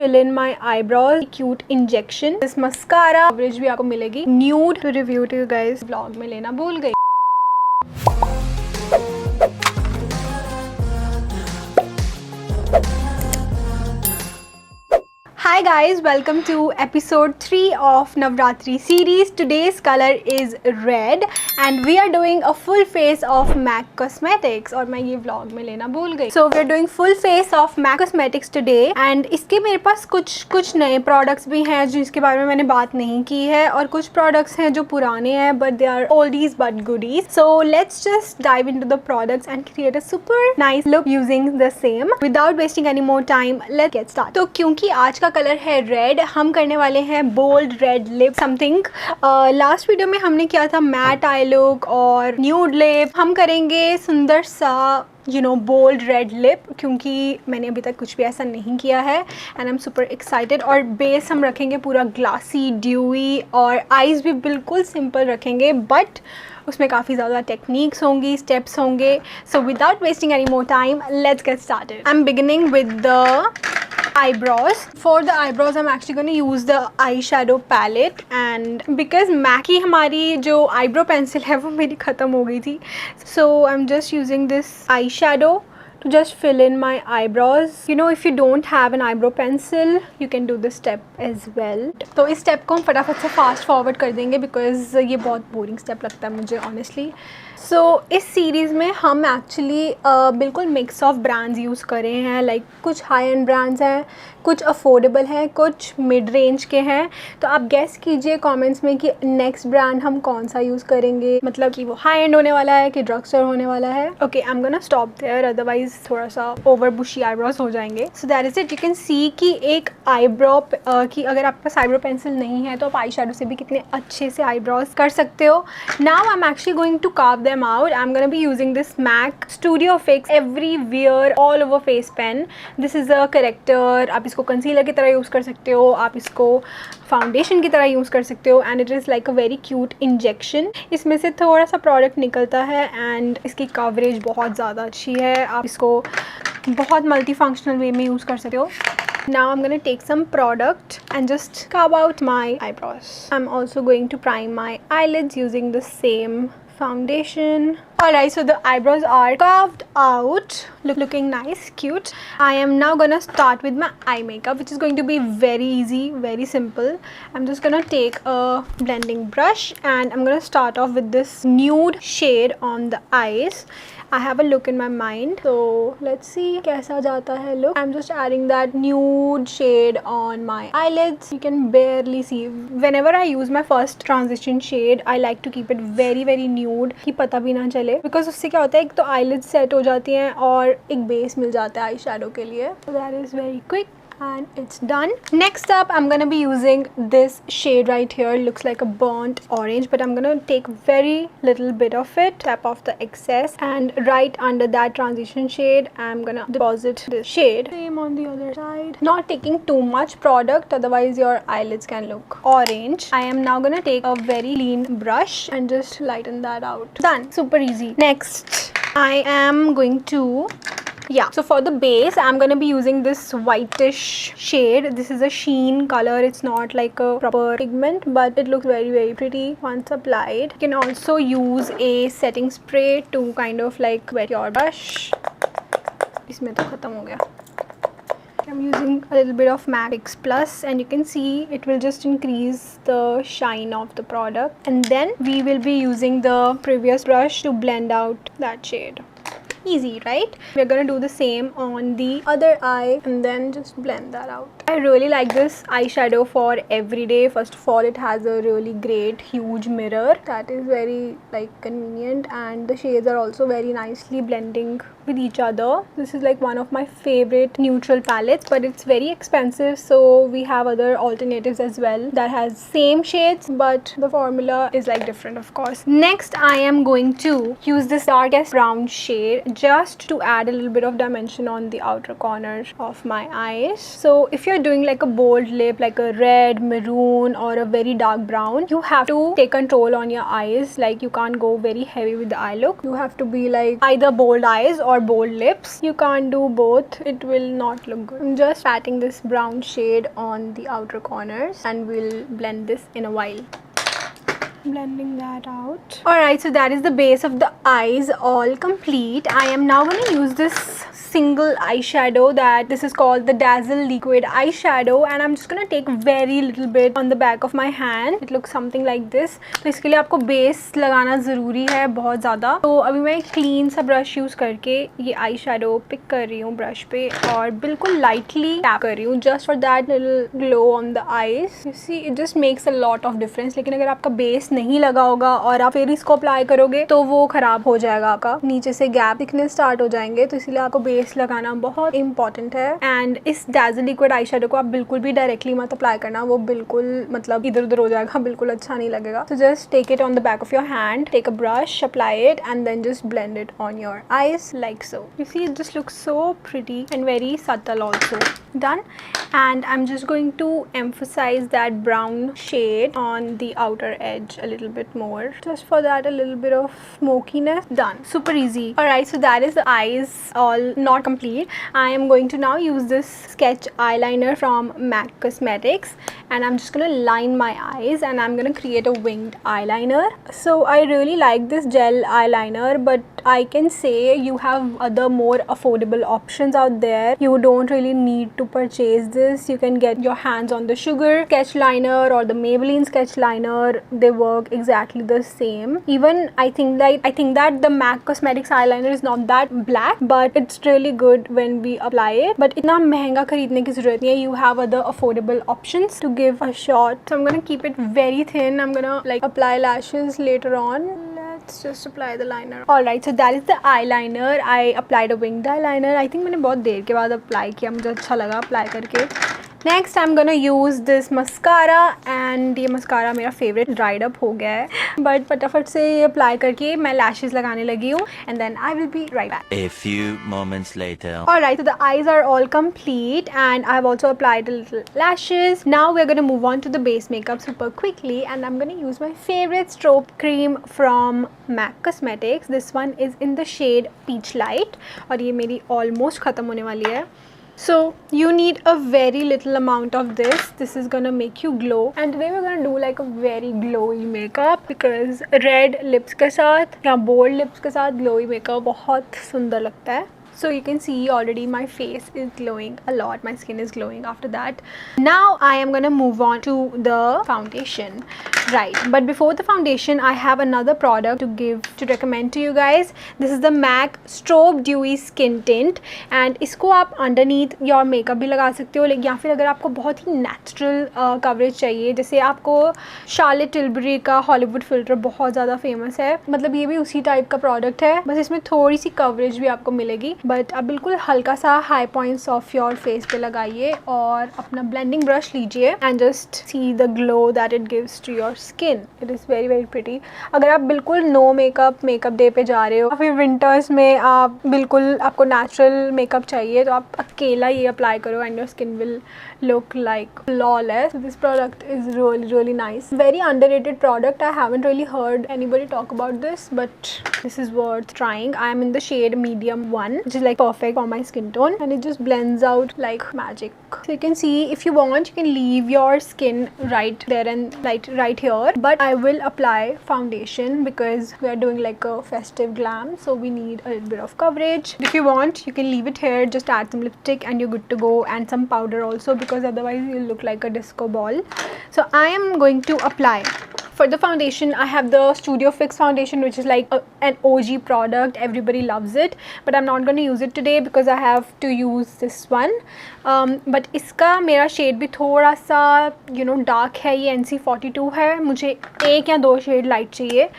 fill in my eyebrows, cute injection. This mascara coverage भी आपको मिलेगी nude to review to you guys. Vlog में लेना भूल गई. Hi guys, welcome to episode 3 of Navratri series. Today's color is red and we are doing a full face of MAC Cosmetics और मैं ये vlog में लेना भूल गई. So we are doing full face of MAC Cosmetics today and इसके मेरे पास कुछ नए products भी हैं जिसके बारे में मैंने बात नहीं की है और कुछ products हैं जो पुराने हैं but they are oldies but goodies. So let's just dive into the products and create a super nice look using the same. Without wasting any more time, let's get started. तो क्योंकि आज का colour है red, हम करने वाले हैं bold red lip something. Last video में हमने किया था मैट आई लुक और न्यूड लिप. हम करेंगे सुंदर सा बोल्ड रेड लिप क्योंकि मैंने अभी तक कुछ भी ऐसा नहीं किया है and I am super excited. और बेस हम रखेंगे पूरा ग्लासी ड्यूई और आईज भी बिल्कुल सिंपल रखेंगे बट उसमें काफ़ी ज़्यादा टेक्निक्स होंगी, स्टेप्स होंगे. So without wasting any more time, let's get started. I am beginning with the eyebrows. For the eyebrows I'm actually going to use the eyeshadow palette and because MAC की हमारी जो eyebrow pencil है वो मेरी ख़त्म हो गई थी, so I'm just using this eyeshadow to just fill in my eyebrows. If you don't have an eyebrow pencil you can do this step as well. तो इस step को हम फटाफट से fast forward कर देंगे because ये बहुत boring step लगता है मुझे honestly. So इस सीरीज़ में हम एक्चुअली बिल्कुल मिक्स ऑफ ब्रांड्स यूज़ कर रहे हैं. लाइक कुछ हाई एंड ब्रांड्स हैं, कुछ अफोर्डेबल हैं, कुछ मिड रेंज के हैं. तो आप गेस कीजिए कमेंट्स में कि नेक्स्ट ब्रांड हम कौन सा यूज़ करेंगे, मतलब कि वो हाई एंड होने वाला है कि ड्रग स्टोर होने वाला है. Okay, I am gonna stop there otherwise थोड़ा सा ओवर बुशी आईब्रोज हो जाएंगे. So that is it. You can see कि एक आईब्रो की अगर आपके पास आईब्रो पेंसिल नहीं है तो आप आई शेडो से भी कितने अच्छे से आईब्रोज कर सकते हो. Now I am actually going to carve them out. I'm gonna be using this MAC Studio Fix Everywhere All Over Face Pen. This is a corrector. आप इसको concealer की तरह यूज़ कर सकते हो, आप इसको फाउंडेशन की तरह यूज़ कर सकते हो and it is like a very cute injection. इसमें से थोड़ा सा प्रोडक्ट निकलता है एंड इसकी कवरेज बहुत ज़्यादा अच्छी है. आप इसको बहुत मल्टी फंक्शनल वे में यूज़ कर सकते हो. Now I'm going to take some product and just carve out my eyebrows. I'm also going to prime my eyelids using the same foundation. Alright, so the eyebrows are carved out, looking nice, cute. I am now gonna start with my eye makeup, which is going to be very easy, very simple. I'm just gonna take a blending brush and I'm gonna start off with this nude shade on the eyes. I have a look in my mind, so let's see कैसा जाता है look. I'm just adding that nude shade on my eyelids. You can barely see. Whenever I use my first transition shade, I like to keep it very nude कि पता भी ना चले, because उससे क्या होता है एक तो eyelids set हो जाती हैं और एक base मिल जाता है आई शेडो के लिए. So that is very quick and it's done. Next up I'm gonna be using this shade right here. Looks like a burnt orange but I'm gonna take very little bit of it, tap off the excess, and right under that transition shade I'm gonna deposit this shade. Same on the other side. Not taking too much product otherwise your eyelids can look orange. I am now gonna take a very clean brush and just lighten that out. Done. Super easy. Next I am going to so for the base I'm gonna be using this whitish shade. This is a sheen color. It's not like a proper pigment but it looks very pretty once applied. You can also use a setting spray to kind of like wet your brush. इसमें तो खत्म हो गया. I'm using a little bit of MAC Fix Plus and you can see it will just increase the shine of the product, and then we will be using the previous brush to blend out that shade. Easy, right? We're gonna do the same on the other eye and then just blend that out. I really like this eyeshadow for everyday. First of all, it has a really great huge mirror that is very like convenient, and the shades are also very nicely blending with each other. This is like one of my favorite neutral palettes but it's very expensive, so we have other alternatives as well that has same shades but the formula is like different of course. Next I am going to use this darkest brown shade just to add a little bit of dimension on the outer corner of my eyes. So if you're doing like a bold lip, like a red, maroon or a very dark brown, you have to take control on your eyes. Like you can't go very heavy with the eye look. You have to be like either bold eyes or bold lips. You can't do both. It will not look good. I'm just patting this brown shade on the outer corners and we'll blend this in a while. Blending that out. Alright, so that is the base of the eyes all complete. I am now going to use this single eyeshadow that this is called the Dazzle Liquid Eyeshadow, and I'm just going to take very little bit on the back of my hand. It looks something like this. तो इसके लिए आपको base लगाना ज़रूरी है बहुत ज़्यादा. तो अभी मैं क्लीन सा ब्रश यूज़ करके ये आई शेडो पिक कर रही हूँ ब्रश पे और बिल्कुल लाइटली टैप कर रही हूँ just for that little glow on the eyes. You see it just makes a lot of difference. लेकिन अगर आपका बेस नहीं लगा होगा और आप फिर इसको अप्लाई करोगे तो वो खराब हो जाएगा. आपका नीचे से गैप दिखने स्टार्ट हो जाएंगे. तो इसलिए आपको बेस लगाना बहुत इंपॉर्टेंट है. एंड इस Dazzle लिक्विड आई शेडो को आप बिल्कुल भी डायरेक्टली मत अप्लाई करना. वो बिल्कुल मतलब इधर उधर हो जाएगा, बिल्कुल अच्छा नहीं लगेगा. तो just take it on the back of your hand, take a brush, apply it and then just blend it on your eyes like so. You see it just looks so pretty and very subtle also. Done. And I'm just going to emphasize that brown shade on the outer edge a little bit more, just for that a little bit of smokiness. Done. Super easy. Alright, so that is the eyes all not complete. I am going to now use this sketch eyeliner from MAC Cosmetics and I'm just gonna line my eyes and I'm gonna create a winged eyeliner. So I really like this gel eyeliner, but I can say you have other more affordable options out there. You don't really need to purchase this. You can get your hands on the Sugar sketch liner or the Maybelline sketch liner. They work exactly the same. Even I think that the MAC Cosmetics eyeliner is not that black, but it's really good when we apply it. But इतना महंगा खरीदने की ज़रूरत नहीं है. You have other affordable options to give a shot. So I'm gonna keep it very thin. I'm gonna like apply lashes later on. Let's just apply the liner. Alright, so that is the eyeliner. I applied a winged eyeliner. I think मैंने बहुत देर के बाद apply किया, मुझे अच्छा लगा apply करके. Next I'm gonna use this mascara and ये mascara मेरा favorite dried up हो गया है, but फटाफट से ये apply करके मैं lashes लगाने लगी हूँ and then I will be right back. A few moments later. Alright, so the eyes are all complete and I've also applied a little lashes. Now we're gonna move on to the base makeup super quickly and I'm gonna use my favorite strobe cream from MAC Cosmetics. This one is in the shade Peach Light और ये मेरी almost ख़त्म होने वाली है. So you need a very little amount of this. This is gonna make you glow. And today we're gonna do like a very glowy makeup because red lips के साथ या bold lips के साथ glowy makeup बहुत सुंदर लगता है. So you can see already my face is glowing a lot. My skin is glowing after that. Now I am gonna move on to the foundation. Right, but before the foundation I have another product to recommend to you guys. This is the MAC Strobe Dewy Skin Tint and इसको आप underneath your makeup भी लगा सकते हो. या फिर अगर आपको बहुत ही natural coverage चाहिए, जैसे आपको Charlotte Tilbury का Hollywood filter बहुत ज़्यादा famous है, मतलब ये भी उसी टाइप का product है, बस इसमें थोड़ी सी coverage भी आपको मिलेगी. बट आप बिल्कुल हल्का सा high points of your face पे लगाइए और अपना ब्लेंडिंग ब्रश लीजिए and just see the glow that it gives to your skin. It is very very pretty. अगर आप बिल्कुल नो मेकअप डे पे जा रहे हो या फिर विंटर्स में आप बिल्कुल आपको नेचुरल मेकअप चाहिए तो आप अकेला ये अप्लाई करो and your skin will look like flawless. So this product is really nice. Very underrated product. I haven't really heard anybody talk about this, but this is worth trying. I am in the shade medium 1, which is like perfect for my skin tone and it just blends out like magic. So you can see, if you want you can leave your skin right there and right here, but I will apply foundation because we are doing like a festive glam, so we need a little bit of coverage. If you want you can leave it here, just add some lipstick and you're good to go, and some powder also because otherwise you'll look like a disco ball. So I am going to apply. For the foundation I have the Studio Fix foundation, which is like an OG product. Everybody loves it, but I'm not going to use it today because I have to use this one. But इसका मेरा shade भी थोड़ा सा dark है. ये NC42 है, मुझे एक या दो shade light चाहिए,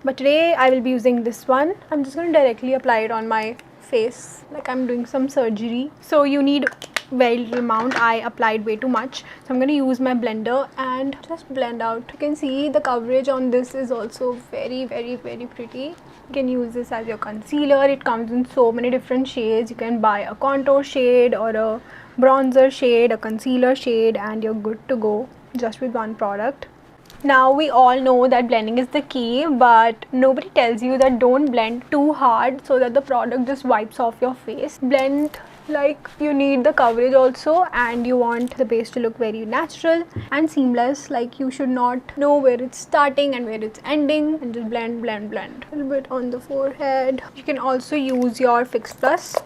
but today I will be using this one. I'm just going to directly apply it on my face like I'm doing some surgery. So you need very little amount. I applied way too much, so I'm going to use my blender and just blend out. You can see the coverage on this is also very pretty. You can use this as your concealer. It comes in so many different shades. You can buy a contour shade or a bronzer shade, a concealer shade, and you're good to go just with one product. Now we all know that blending is the key, but nobody tells you that don't blend too hard so that the product just wipes off your face. Blend like you need the coverage also, and you want the base to look very natural and seamless. Like you should not know where it's starting and where it's ending, and just blend. A little bit on the forehead. You can also use your Fix Plus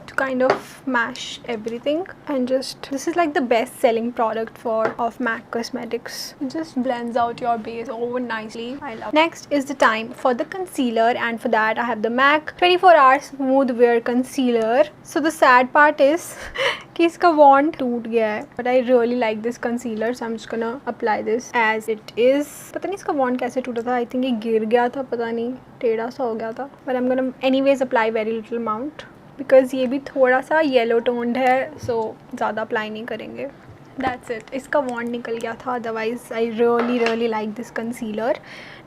to kind of mash everything, and just this is like the best selling product of MAC Cosmetics. It just blends out your base over nicely. I love it. Next is the time for the concealer, and for that I have the MAC 24 Hour Smooth Wear Concealer. So the sad part is कि इसका wand टूट गया है, but I really like this concealer, so I'm just gonna apply this as it is. पता नहीं इसका wand कैसे टूटा था. I think ये गिर गया था, पता नहीं टेढ़ा सा हो गया था. But I'm gonna anyways apply very little amount because ये भी थोड़ा सा येलो टोन्ड है, so ज़्यादा अप्लाई नहीं करेंगे. That's it. इसका वॉन्ड निकल गया था, otherwise I really like this concealer.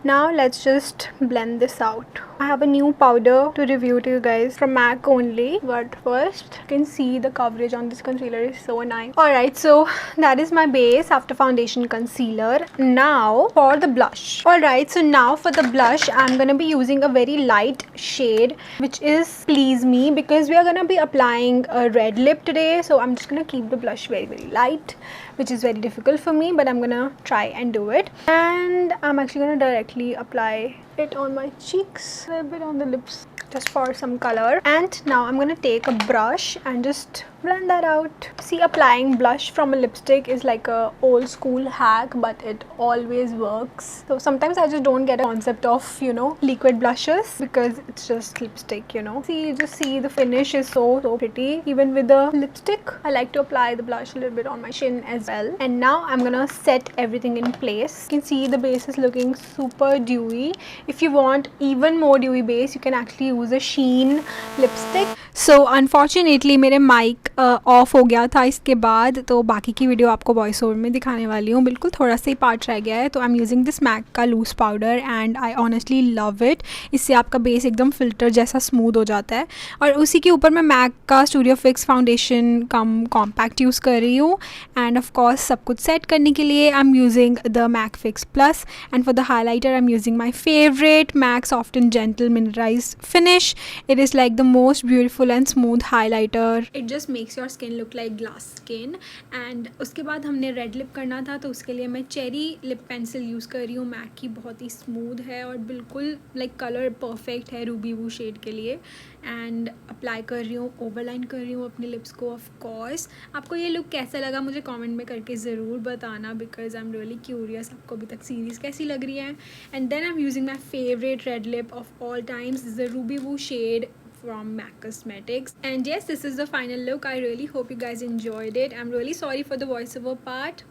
Now let's just blend this out. I have a new powder to review to you guys from MAC only, but first you can see the coverage on this concealer is so nice. Alright, so that is my base after foundation concealer. Now for the blush. Alright, so now for the blush I'm gonna be using a very light shade which is Please Me, because we are gonna be applying a red lip today, so I'm just gonna keep the blush very light, which is very difficult for me, but I'm gonna try and do it. And I'm actually gonna directly apply it on my cheeks, a little bit on the lips, just for some color. And now I'm gonna take a brush and just blend that out. See, applying blush from a lipstick is like a old school hack, but it always works. So sometimes I just don't get a concept of, you know, liquid blushes because it's just lipstick, you know. See, you just see the finish is so pretty. Even with the lipstick, I like to apply the blush a little bit on my chin as well. And now I'm gonna set everything in place. You can see the base is looking super dewy. If you want even more dewy base, you can actually use a Sheen lipstick. So unfortunately मेरे mic of हो गया था इसके बाद, तो बाकी की video आपको वॉइस ओवर में दिखाने वाली हूँ. बिल्कुल थोड़ा सा ही पार्ट रह गया है. तो I am using this MAC का loose powder and I honestly love it. इससे आपका बेस एकदम फिल्टर जैसा स्मूथ हो जाता है. और उसी के ऊपर मैं मैक का स्टूडियो फिक्स फाउंडेशन कम कॉम्पैक्ट यूज़ कर रही हूँ. एंड ऑफ कोर्स सब कुछ सेट करने के लिए I am using the MAC fix plus, and for the highlighter I am using my favourite MAC soft and gentle mineralised finish. It is like the most beautiful and smooth highlighter. It just makes your skin look like glass skin. And उसके बाद हमने red lip करना था, तो उसके लिए मैं cherry lip pencil use कर रही हूँ. मैक की बहुत ही स्मूथ है और बिल्कुल लाइक कलर परफेक्ट है रूबी वू शेड के लिए. एंड अप्लाई कर रही हूँ, ओवरलाइन कर रही हूँ अपने लिप्स को. ऑफ कोर्स आपको ये लुक कैसा लगा मुझे कमेंट में करके ज़रूर बताना, because I am really curious आपको अभी तक सीरीज़ कैसी लग रही है. And then I am using my favourite red lip of all times, the ruby woo shade from MAC Cosmetics. And yes, this is the final look. I really hope you guys enjoyed it. I'm really sorry for the voiceover part.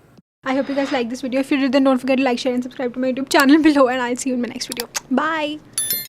I hope you guys like this video. If you did, then don't forget to like, share and subscribe to my YouTube channel below, and I'll see you in my next video. Bye.